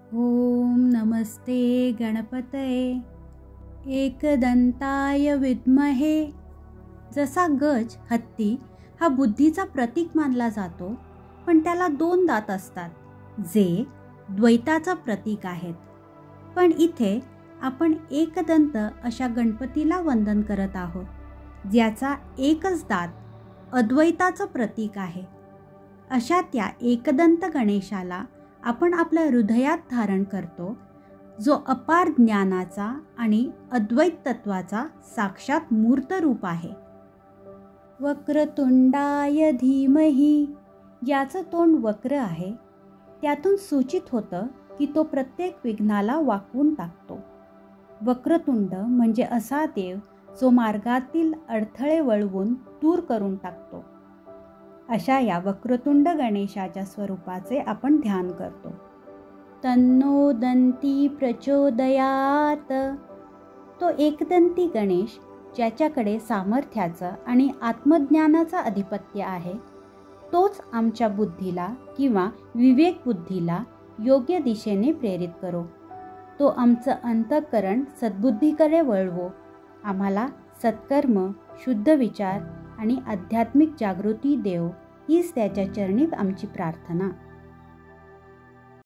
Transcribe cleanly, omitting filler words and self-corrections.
ओम नमस्ते गणपतये एकदंताय विद्महे. जसा गज हत्ती हा बुद्धीचा प्रतीक मानला जातो, पण त्याला 2 दात असतात जे द्वैताचं प्रतीक आहेत. पण इथे आपण एकदंत अशा गणपतीला वंदन करत आहोत, ज्याचा एकच दात अद्वैताचं प्रतीक आहे. अशा त्या एकदंत गणेशाला आपण आपल्या हृदयात धारण करतो, जो अपार ज्ञानाचा आणि अद्वैत तत्वाचा साक्षात मूर्त रूप आहे. वक्रतुंडाय धीमहि, याचं तोंड वक्र आहे. त्यातून सूचित होतं की तो प्रत्येक विघ्नाला वाकवून टाकतो. वक्रतुंड म्हणजे असा देव जो मार्गातील अडथळे वळवून दूर करून टाकतो. अशा या वक्रतुंड गणेशाच्या स्वरूपाचे आपण ध्यान करतो. तन्नो दंती प्रचोदयात. तो एकदंती गणेश ज्याच्याकडे सामर्थ्याचं आणि आत्मज्ञानाचं आधिपत्य आहे, तोच आमच्या बुद्धीला किंवा विवेक बुद्धीला योग्य दिशेने प्रेरित करो. तो आमचं अंतःकरण सद्बुद्धीकडे वळवो. आम्हाला सत्कर्म, शुद्ध विचार आणि आध्यात्मिक जागृती देव, हीच त्याच्या चरणी आमची प्रार्थना.